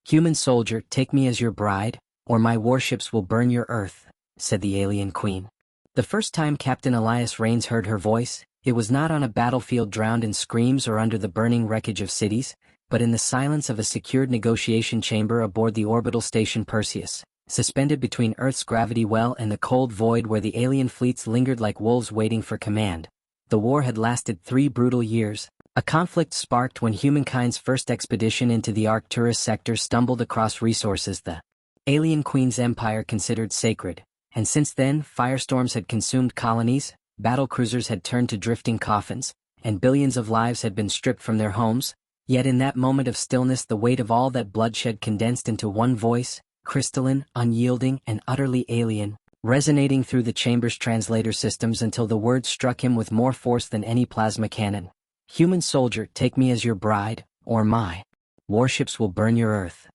"Human soldier, take me as your bride, or my warships will burn your Earth," said the alien queen. The first time Captain Elias Rains heard her voice, it was not on a battlefield drowned in screams or under the burning wreckage of cities, but in the silence of a secured negotiation chamber aboard the orbital station Perseus, suspended between Earth's gravity well and the cold void where the alien fleets lingered like wolves waiting for command. The war had lasted 3 brutal years, a conflict sparked when humankind's first expedition into the Arcturus sector stumbled across resources the alien queen's empire considered sacred, and since then firestorms had consumed colonies, battlecruisers had turned to drifting coffins, and billions of lives had been stripped from their homes. Yet in that moment of stillness the weight of all that bloodshed condensed into one voice, crystalline, unyielding, and utterly alien, resonating through the chamber's translator systems until the words struck him with more force than any plasma cannon. "Human soldier, take me as your bride, or my warships will burn your Earth."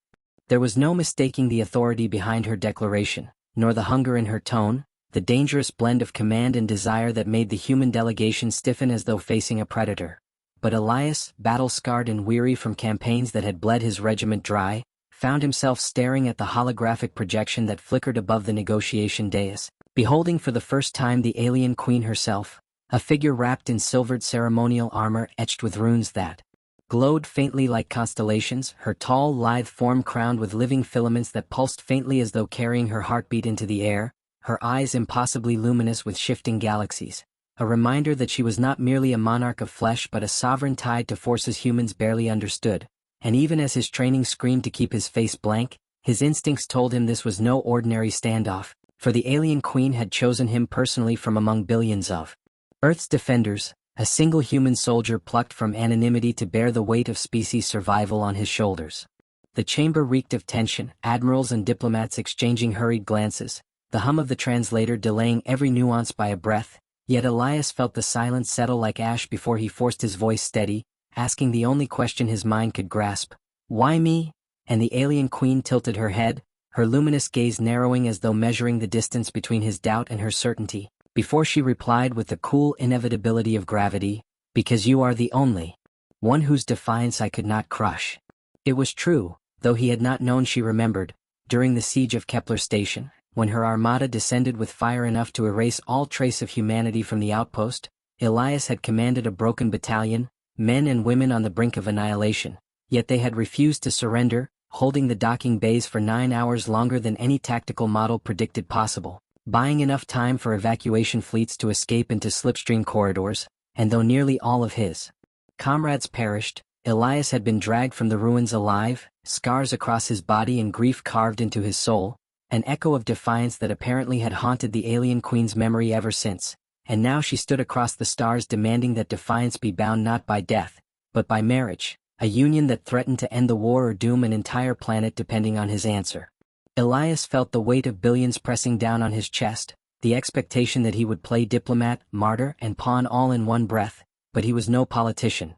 There was no mistaking the authority behind her declaration, nor the hunger in her tone, the dangerous blend of command and desire that made the human delegation stiffen as though facing a predator. But Elias, battle-scarred and weary from campaigns that had bled his regiment dry, found himself staring at the holographic projection that flickered above the negotiation dais, beholding for the first time the alien queen herself, a figure wrapped in silvered ceremonial armor etched with runes that glowed faintly like constellations, her tall, lithe form crowned with living filaments that pulsed faintly as though carrying her heartbeat into the air, her eyes impossibly luminous with shifting galaxies. A reminder that she was not merely a monarch of flesh but a sovereign tied to forces humans barely understood, and even as his training screamed to keep his face blank, his instincts told him this was no ordinary standoff, for the alien queen had chosen him personally from among billions of Earth's defenders, a single human soldier plucked from anonymity to bear the weight of species survival on his shoulders. The chamber reeked of tension, admirals and diplomats exchanging hurried glances, the hum of the translator delaying every nuance by a breath. Yet Elias felt the silence settle like ash before he forced his voice steady, asking the only question his mind could grasp. "Why me?" And the alien queen tilted her head, her luminous gaze narrowing as though measuring the distance between his doubt and her certainty, before she replied with the cool inevitability of gravity, "Because you are the only one whose defiance I could not crush." It was true, though he had not known. She remembered, during the siege of Kepler Station, when her armada descended with fire enough to erase all trace of humanity from the outpost, Elias had commanded a broken battalion, men and women on the brink of annihilation, yet they had refused to surrender, holding the docking bays for 9 hours longer than any tactical model predicted possible, buying enough time for evacuation fleets to escape into slipstream corridors, and though nearly all of his comrades perished, Elias had been dragged from the ruins alive, scars across his body and grief carved into his soul, an echo of defiance that apparently had haunted the alien queen's memory ever since, and now she stood across the stars demanding that defiance be bound not by death, but by marriage, a union that threatened to end the war or doom an entire planet depending on his answer. Elias felt the weight of billions pressing down on his chest, the expectation that he would play diplomat, martyr, and pawn all in one breath, but he was no politician.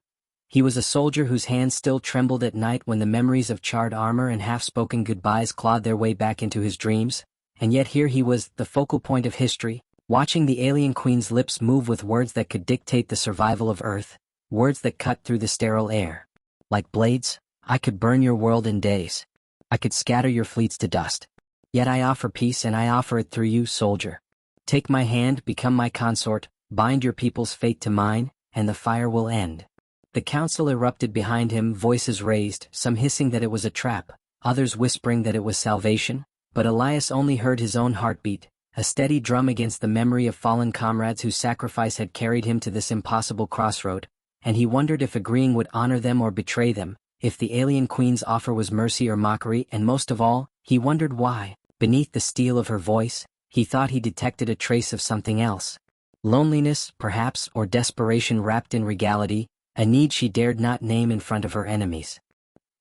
He was a soldier whose hands still trembled at night when the memories of charred armor and half-spoken goodbyes clawed their way back into his dreams, and yet here he was, the focal point of history, watching the alien queen's lips move with words that could dictate the survival of Earth, words that cut through the sterile air. "Like blades, I could burn your world in days. I could scatter your fleets to dust. Yet I offer peace and I offer it through you, soldier. Take my hand, become my consort, bind your people's fate to mine, and the fire will end." The council erupted behind him, voices raised, some hissing that it was a trap, others whispering that it was salvation, but Elias only heard his own heartbeat, a steady drum against the memory of fallen comrades whose sacrifice had carried him to this impossible crossroad, and he wondered if agreeing would honor them or betray them, if the alien queen's offer was mercy or mockery, and most of all, he wondered why, beneath the steel of her voice, he thought he detected a trace of something else. Loneliness, perhaps, or desperation wrapped in regality, a need she dared not name in front of her enemies.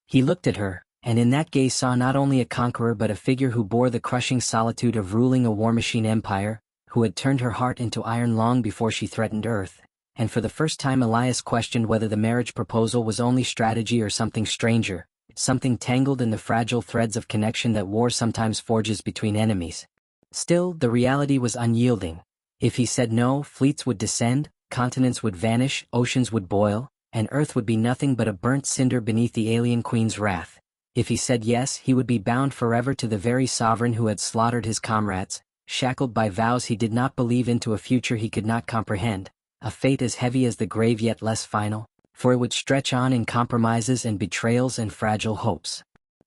He looked at her, and in that gaze saw not only a conqueror but a figure who bore the crushing solitude of ruling a war machine empire, who had turned her heart into iron long before she threatened Earth, and for the first time Elias questioned whether the marriage proposal was only strategy or something stranger, something tangled in the fragile threads of connection that war sometimes forges between enemies. Still, the reality was unyielding. If he said no, fleets would descend, continents would vanish, oceans would boil, and Earth would be nothing but a burnt cinder beneath the alien queen's wrath. If he said yes, he would be bound forever to the very sovereign who had slaughtered his comrades, shackled by vows he did not believe into a future he could not comprehend, a fate as heavy as the grave yet less final, for it would stretch on in compromises and betrayals and fragile hopes.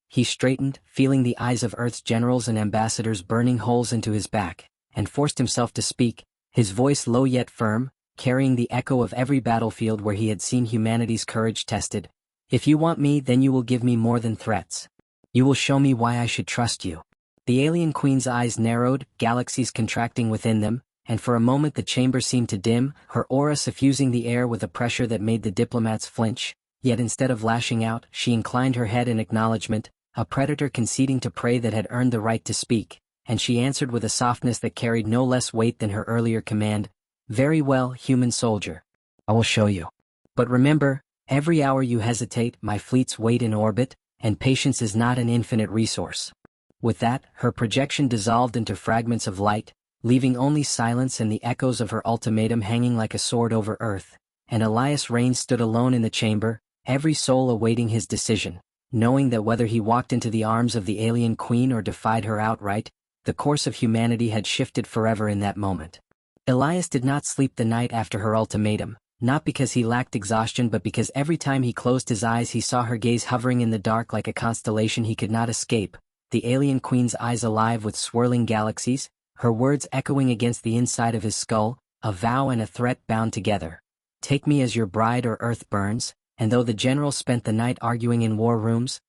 He straightened, feeling the eyes of Earth's generals and ambassadors burning holes into his back, and forced himself to speak, his voice low yet firm, carrying the echo of every battlefield where he had seen humanity's courage tested. If you want me, then you will give me more than threats. You will show me why I should trust you. The alien queen's eyes narrowed, galaxies contracting within them, and for a moment the chamber seemed to dim, her aura suffusing the air with a pressure that made the diplomats flinch, yet instead of lashing out, she inclined her head in acknowledgement, a predator conceding to prey that had earned the right to speak, and she answered with a softness that carried no less weight than her earlier command, "Very well, human soldier. I will show you. But remember, every hour you hesitate, my fleets wait in orbit, and patience is not an infinite resource." With that, her projection dissolved into fragments of light, leaving only silence and the echoes of her ultimatum hanging like a sword over Earth, and Elias Reigns stood alone in the chamber, every soul awaiting his decision, knowing that whether he walked into the arms of the alien queen or defied her outright, the course of humanity had shifted forever in that moment. Elias did not sleep the night after her ultimatum, not because he lacked exhaustion but because every time he closed his eyes he saw her gaze hovering in the dark like a constellation he could not escape, the alien queen's eyes alive with swirling galaxies, her words echoing against the inside of his skull, a vow and a threat bound together. "Take me as your bride or Earth burns," and though the generals spent the night arguing in war rooms,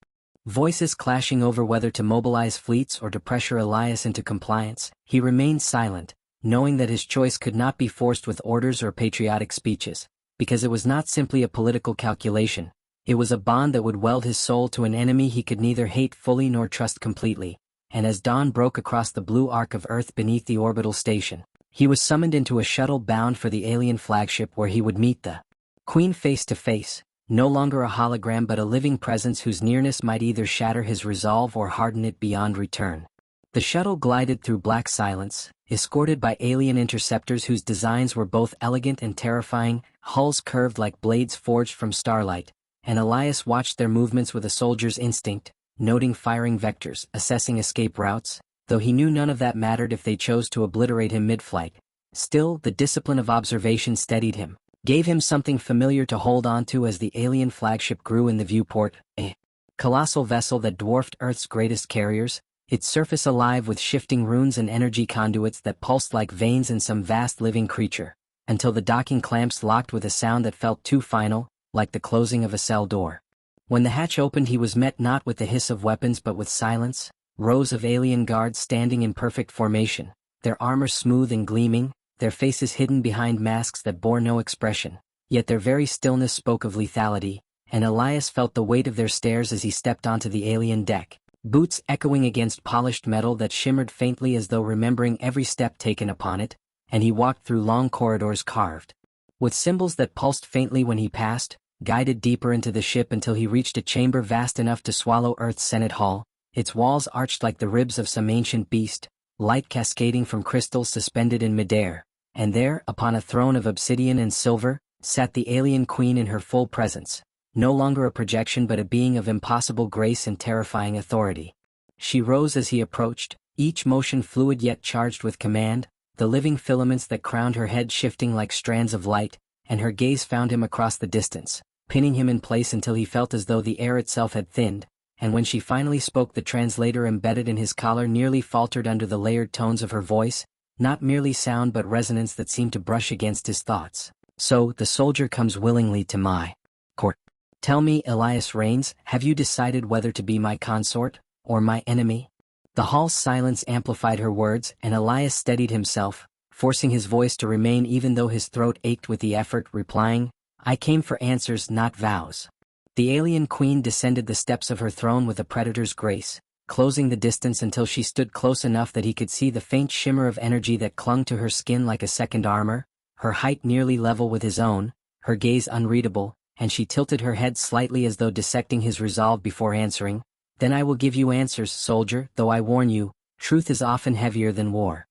voices clashing over whether to mobilize fleets or to pressure Elias into compliance, he remained silent, knowing that his choice could not be forced with orders or patriotic speeches, because it was not simply a political calculation, it was a bond that would weld his soul to an enemy he could neither hate fully nor trust completely. And as dawn broke across the blue arc of Earth beneath the orbital station, he was summoned into a shuttle bound for the alien flagship where he would meet the Queen face to face, no longer a hologram but a living presence whose nearness might either shatter his resolve or harden it beyond return. The shuttle glided through black silence, escorted by alien interceptors whose designs were both elegant and terrifying, hulls curved like blades forged from starlight, and Elias watched their movements with a soldier's instinct, noting firing vectors, assessing escape routes, though he knew none of that mattered if they chose to obliterate him mid-flight. Still, the discipline of observation steadied him, gave him something familiar to hold on to as the alien flagship grew in the viewport, a colossal vessel that dwarfed Earth's greatest carriers, its surface alive with shifting runes and energy conduits that pulsed like veins in some vast living creature, until the docking clamps locked with a sound that felt too final, like the closing of a cell door. When the hatch opened he was met not with the hiss of weapons but with silence, rows of alien guards standing in perfect formation, their armor smooth and gleaming, their faces hidden behind masks that bore no expression, yet their very stillness spoke of lethality, and Elias felt the weight of their stares as he stepped onto the alien deck, boots echoing against polished metal that shimmered faintly as though remembering every step taken upon it, and he walked through long corridors carved with symbols that pulsed faintly when he passed, guided deeper into the ship until he reached a chamber vast enough to swallow Earth's Senate Hall, its walls arched like the ribs of some ancient beast, light cascading from crystals suspended in midair, and there, upon a throne of obsidian and silver, sat the alien queen in her full presence, no longer a projection but a being of impossible grace and terrifying authority. She rose as he approached, each motion fluid yet charged with command, the living filaments that crowned her head shifting like strands of light, and her gaze found him across the distance, pinning him in place until he felt as though the air itself had thinned, and when she finally spoke the translator embedded in his collar nearly faltered under the layered tones of her voice, not merely sound but resonance that seemed to brush against his thoughts. "So, the soldier comes willingly to my court. Tell me, Elias Reigns, have you decided whether to be my consort, or my enemy?" The hall's silence amplified her words, and Elias steadied himself, forcing his voice to remain even though his throat ached with the effort, replying, "I came for answers, not vows." The alien queen descended the steps of her throne with a predator's grace, closing the distance until she stood close enough that he could see the faint shimmer of energy that clung to her skin like a second armor, her height nearly level with his own, her gaze unreadable, and she tilted her head slightly as though dissecting his resolve before answering, "Then I will give you answers, soldier, though I warn you, truth is often heavier than war."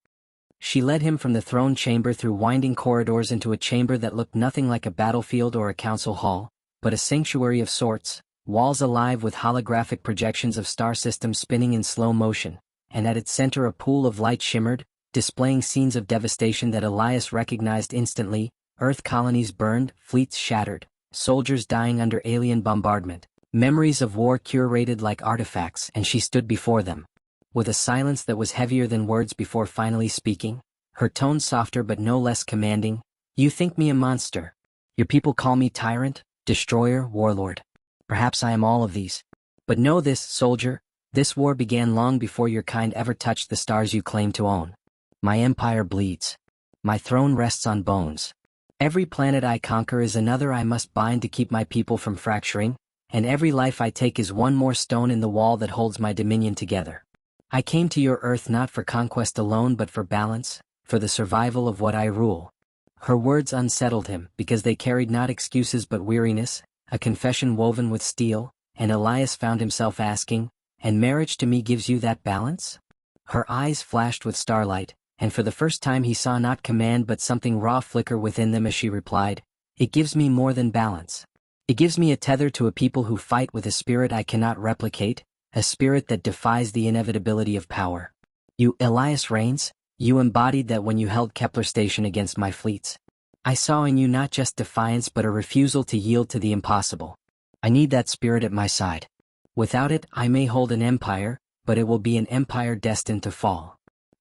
She led him from the throne chamber through winding corridors into a chamber that looked nothing like a battlefield or a council hall, but a sanctuary of sorts, walls alive with holographic projections of star systems spinning in slow motion, and at its center a pool of light shimmered, displaying scenes of devastation that Elias recognized instantly. Earth colonies burned, fleets shattered, soldiers dying under alien bombardment, memories of war curated like artifacts, and she stood before them. With a silence that was heavier than words before finally speaking, her tone softer but no less commanding. You think me a monster. Your people call me tyrant, destroyer, warlord. Perhaps I am all of these. But know this, soldier, this war began long before your kind ever touched the stars you claim to own. My empire bleeds. My throne rests on bones. Every planet I conquer is another I must bind to keep my people from fracturing, and every life I take is one more stone in the wall that holds my dominion together. I came to your Earth not for conquest alone but for balance, for the survival of what I rule. Her words unsettled him because they carried not excuses but weariness, a confession woven with steel, and Elias found himself asking, "And marriage to me gives you that balance?" Her eyes flashed with starlight, and for the first time he saw not command but something raw flicker within them as she replied, "It gives me more than balance. It gives me a tether to a people who fight with a spirit I cannot replicate, a spirit that defies the inevitability of power. You, Elias Reigns, you embodied that when you held Kepler Station against my fleets. I saw in you not just defiance but a refusal to yield to the impossible. I need that spirit at my side. Without it, I may hold an empire, but it will be an empire destined to fall."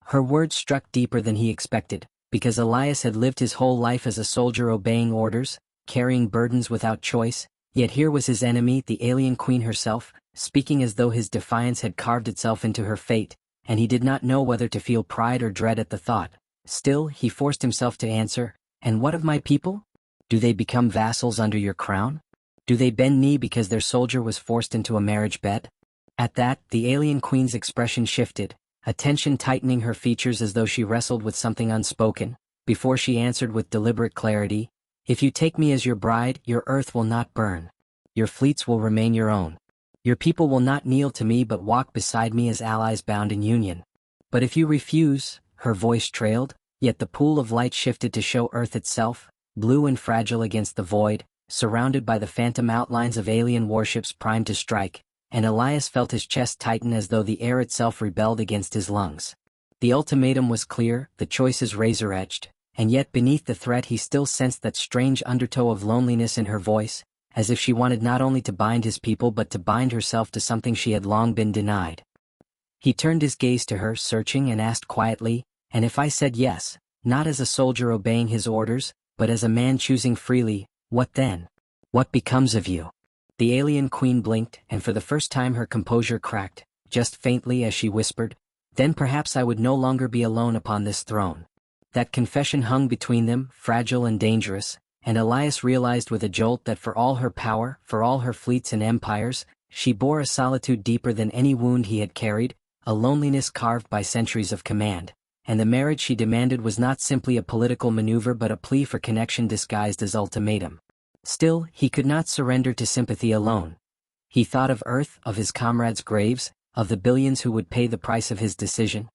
Her words struck deeper than he expected, because Elias had lived his whole life as a soldier obeying orders, carrying burdens without choice, yet here was his enemy, the alien queen herself, speaking as though his defiance had carved itself into her fate, and he did not know whether to feel pride or dread at the thought. Still, he forced himself to answer, "And what of my people? Do they become vassals under your crown? Do they bend knee because their soldier was forced into a marriage bed?" At that, the alien queen's expression shifted, a tension tightening her features as though she wrestled with something unspoken, before she answered with deliberate clarity, "If you take me as your bride, your Earth will not burn. Your fleets will remain your own. Your people will not kneel to me but walk beside me as allies bound in union. But if you refuse," her voice trailed, yet the pool of light shifted to show Earth itself, blue and fragile against the void, surrounded by the phantom outlines of alien warships primed to strike, and Elias felt his chest tighten as though the air itself rebelled against his lungs. The ultimatum was clear, the choices razor-edged, and yet beneath the threat he still sensed that strange undertow of loneliness in her voice, as if she wanted not only to bind his people but to bind herself to something she had long been denied. He turned his gaze to her, searching, and asked quietly, "And if I said yes, not as a soldier obeying his orders, but as a man choosing freely, what then? What becomes of you?" The alien queen blinked, and for the first time her composure cracked, just faintly as she whispered, "Then perhaps I would no longer be alone upon this throne." That confession hung between them, fragile and dangerous, and Elias realized with a jolt that for all her power, for all her fleets and empires, she bore a solitude deeper than any wound he had carried, a loneliness carved by centuries of command, and the marriage she demanded was not simply a political maneuver but a plea for connection disguised as ultimatum. Still, he could not surrender to sympathy alone. He thought of Earth, of his comrades' graves, of the billions who would pay the price of his decision,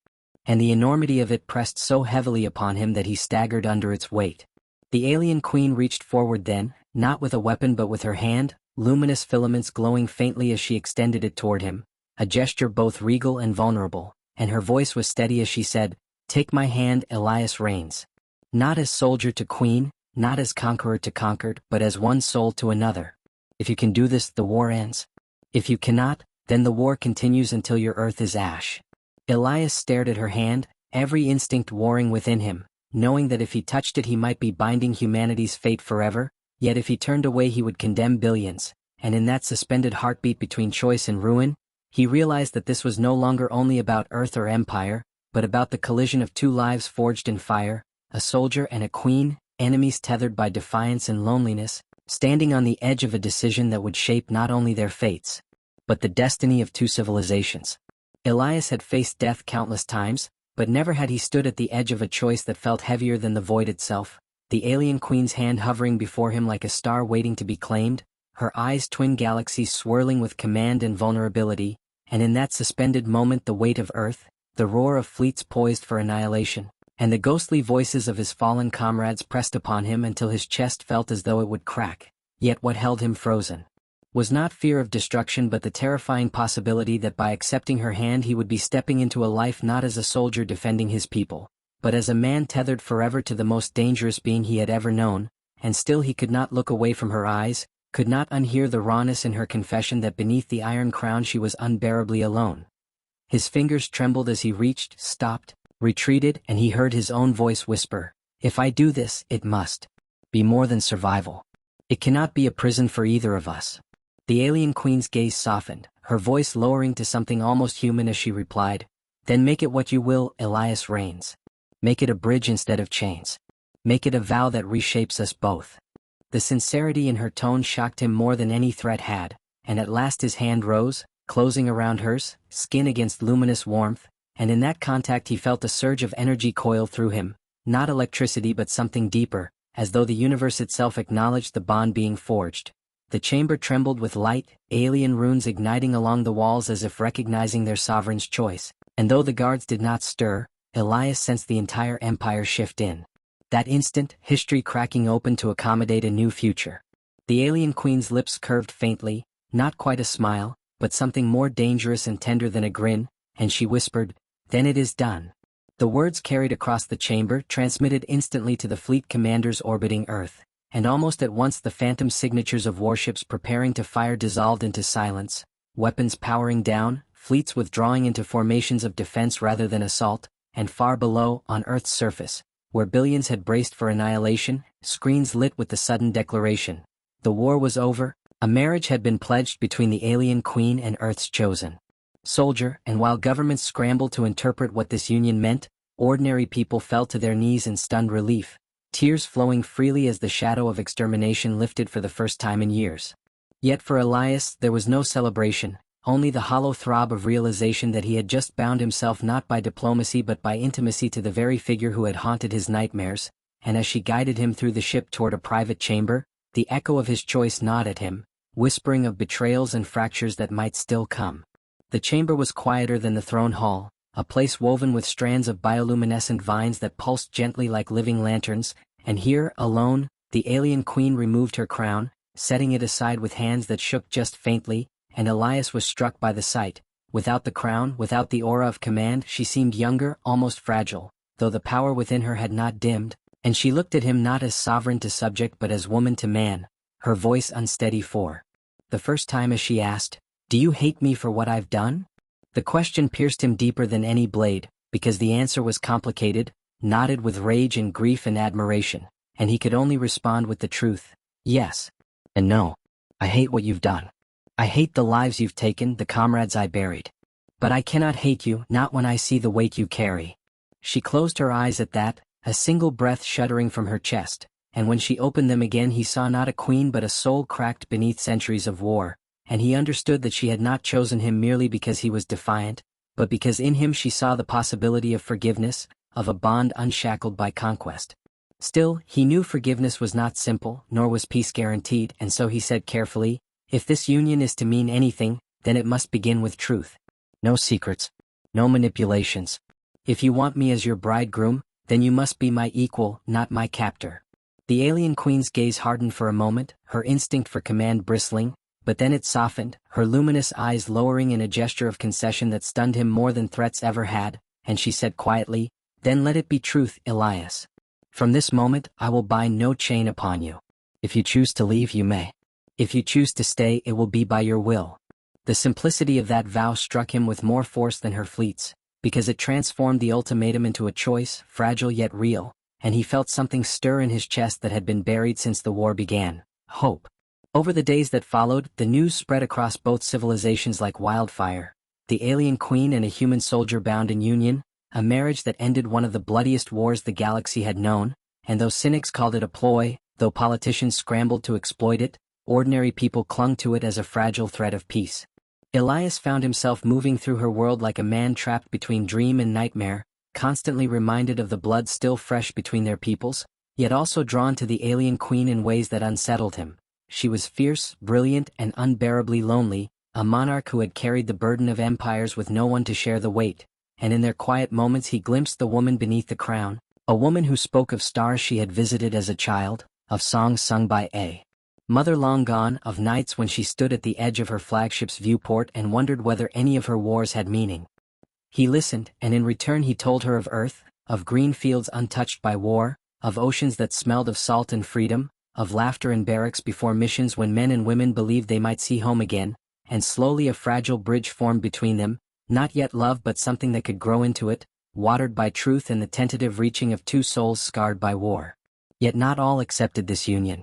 and the enormity of it pressed so heavily upon him that he staggered under its weight. The alien queen reached forward then, not with a weapon but with her hand, luminous filaments glowing faintly as she extended it toward him, a gesture both regal and vulnerable, and her voice was steady as she said, "Take my hand, Elias Reigns. Not as soldier to queen, not as conqueror to conquered, but as one soul to another. If you can do this, the war ends. If you cannot, then the war continues until your Earth is ash." Elias stared at her hand, every instinct warring within him, knowing that if he touched it he might be binding humanity's fate forever, yet if he turned away he would condemn billions, and in that suspended heartbeat between choice and ruin, he realized that this was no longer only about Earth or empire, but about the collision of two lives forged in fire, a soldier and a queen, enemies tethered by defiance and loneliness, standing on the edge of a decision that would shape not only their fates, but the destiny of two civilizations. Elias had faced death countless times, but never had he stood at the edge of a choice that felt heavier than the void itself, the alien queen's hand hovering before him like a star waiting to be claimed, her eyes twin galaxies swirling with command and vulnerability, and in that suspended moment the weight of Earth, the roar of fleets poised for annihilation, and the ghostly voices of his fallen comrades pressed upon him until his chest felt as though it would crack, yet what held him frozen? was not fear of destruction but the terrifying possibility that by accepting her hand he would be stepping into a life not as a soldier defending his people, but as a man tethered forever to the most dangerous being he had ever known, and still he could not look away from her eyes, could not unhear the rawness in her confession that beneath the iron crown she was unbearably alone. His fingers trembled as he reached, stopped, retreated, and he heard his own voice whisper, "If I do this, it must be more than survival. It cannot be a prison for either of us." The alien queen's gaze softened, her voice lowering to something almost human as she replied, "Then make it what you will, Elias Reigns. Make it a bridge instead of chains. Make it a vow that reshapes us both." The sincerity in her tone shocked him more than any threat had, and at last his hand rose, closing around hers, skin against luminous warmth, and in that contact he felt a surge of energy coil through him, not electricity but something deeper, as though the universe itself acknowledged the bond being forged. The chamber trembled with light, alien runes igniting along the walls as if recognizing their sovereign's choice, and though the guards did not stir, Elias sensed the entire empire shift in that instant, history cracking open to accommodate a new future. The alien queen's lips curved faintly, not quite a smile, but something more dangerous and tender than a grin, and she whispered, "Then it is done." The words carried across the chamber transmitted instantly to the fleet commanders orbiting Earth, and almost at once the phantom signatures of warships preparing to fire dissolved into silence, weapons powering down, fleets withdrawing into formations of defense rather than assault, and far below, on Earth's surface, where billions had braced for annihilation, screens lit with the sudden declaration. The war was over, a marriage had been pledged between the alien queen and Earth's chosen soldier, and while governments scrambled to interpret what this union meant, ordinary people fell to their knees in stunned relief, tears flowing freely as the shadow of extermination lifted for the first time in years. Yet for Elias there was no celebration, only the hollow throb of realization that he had just bound himself not by diplomacy but by intimacy to the very figure who had haunted his nightmares, and as she guided him through the ship toward a private chamber, the echo of his choice gnawed at him, whispering of betrayals and fractures that might still come. The chamber was quieter than the throne hall, a place woven with strands of bioluminescent vines that pulsed gently like living lanterns, and here, alone, the alien queen removed her crown, setting it aside with hands that shook just faintly, and Elias was struck by the sight. Without the crown, without the aura of command, she seemed younger, almost fragile, though the power within her had not dimmed, and she looked at him not as sovereign to subject but as woman to man, her voice unsteady for the first time as she asked, "Do you hate me for what I've done?" The question pierced him deeper than any blade, because the answer was complicated, knotted with rage and grief and admiration, and he could only respond with the truth, "Yes. And no. I hate what you've done. I hate the lives you've taken, the comrades I buried. But I cannot hate you, not when I see the weight you carry." She closed her eyes at that, a single breath shuddering from her chest, and when she opened them again he saw not a queen but a soul cracked beneath centuries of war, and he understood that she had not chosen him merely because he was defiant, but because in him she saw the possibility of forgiveness, of a bond unshackled by conquest. Still, he knew forgiveness was not simple, nor was peace guaranteed, and so he said carefully, "If this union is to mean anything, then it must begin with truth. No secrets. No manipulations. If you want me as your bridegroom, then you must be my equal, not my captor." The alien queen's gaze hardened for a moment, her instinct for command bristling, but then it softened, her luminous eyes lowering in a gesture of concession that stunned him more than threats ever had, and she said quietly, "Then let it be truth, Elias. From this moment, I will bind no chain upon you. If you choose to leave, you may. If you choose to stay, it will be by your will." The simplicity of that vow struck him with more force than her fleets, because it transformed the ultimatum into a choice, fragile yet real, and he felt something stir in his chest that had been buried since the war began, hope. Over the days that followed, the news spread across both civilizations like wildfire. The alien queen and a human soldier bound in union, a marriage that ended one of the bloodiest wars the galaxy had known, and though cynics called it a ploy, though politicians scrambled to exploit it, ordinary people clung to it as a fragile thread of peace. Elias found himself moving through her world like a man trapped between dream and nightmare, constantly reminded of the blood still fresh between their peoples, yet also drawn to the alien queen in ways that unsettled him. She was fierce, brilliant, and unbearably lonely, a monarch who had carried the burden of empires with no one to share the weight, and in their quiet moments he glimpsed the woman beneath the crown, a woman who spoke of stars she had visited as a child, of songs sung by a Mother long gone, of nights when she stood at the edge of her flagship's viewport and wondered whether any of her wars had meaning. He listened, and in return he told her of Earth, of green fields untouched by war, of oceans that smelled of salt and freedom, of laughter in barracks before missions when men and women believed they might see home again, and slowly a fragile bridge formed between them, not yet love but something that could grow into it, watered by truth and the tentative reaching of two souls scarred by war. Yet not all accepted this union.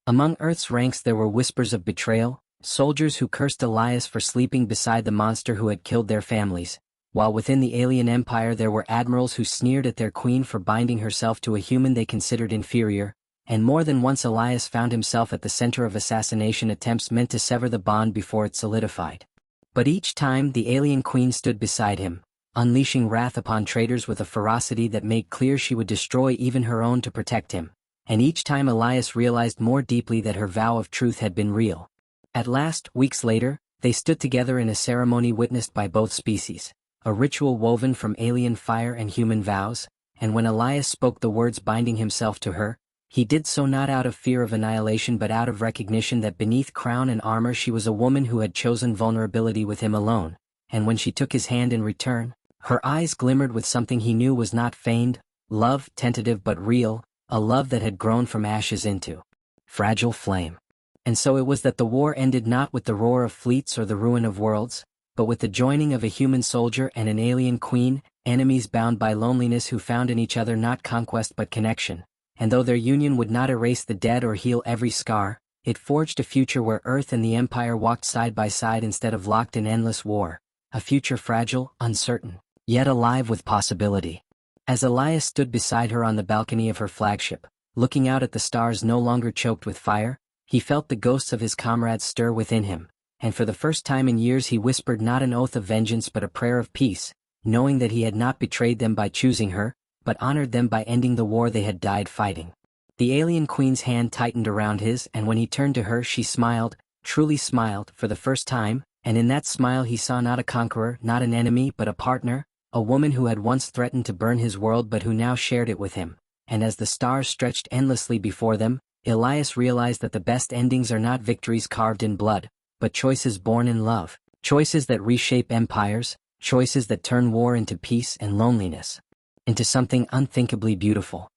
Among Earth's ranks there were whispers of betrayal, soldiers who cursed Elias for sleeping beside the monster who had killed their families, while within the alien empire there were admirals who sneered at their queen for binding herself to a human they considered inferior, and more than once Elias found himself at the center of assassination attempts meant to sever the bond before it solidified. But each time the alien queen stood beside him, unleashing wrath upon traitors with a ferocity that made clear she would destroy even her own to protect him, and each time Elias realized more deeply that her vow of truth had been real. At last, weeks later, they stood together in a ceremony witnessed by both species, a ritual woven from alien fire and human vows, and when Elias spoke the words binding himself to her, he did so not out of fear of annihilation but out of recognition that beneath crown and armor she was a woman who had chosen vulnerability with him alone, and when she took his hand in return, her eyes glimmered with something he knew was not feigned, love, tentative but real, a love that had grown from ashes into fragile flame. And so it was that the war ended not with the roar of fleets or the ruin of worlds, but with the joining of a human soldier and an alien queen, enemies bound by loneliness who found in each other not conquest but connection. And though their union would not erase the dead or heal every scar, it forged a future where Earth and the Empire walked side by side instead of locked in endless war, a future fragile, uncertain, yet alive with possibility. As Elias stood beside her on the balcony of her flagship, looking out at the stars no longer choked with fire, he felt the ghosts of his comrades stir within him, and for the first time in years he whispered not an oath of vengeance but a prayer of peace, knowing that he had not betrayed them by choosing her, but honored them by ending the war they had died fighting. The alien queen's hand tightened around his, and when he turned to her she smiled, truly smiled, for the first time, and in that smile he saw not a conqueror, not an enemy but a partner, a woman who had once threatened to burn his world but who now shared it with him. And as the stars stretched endlessly before them, Elias realized that the best endings are not victories carved in blood, but choices born in love, choices that reshape empires, choices that turn war into peace and loneliness into something unthinkably beautiful.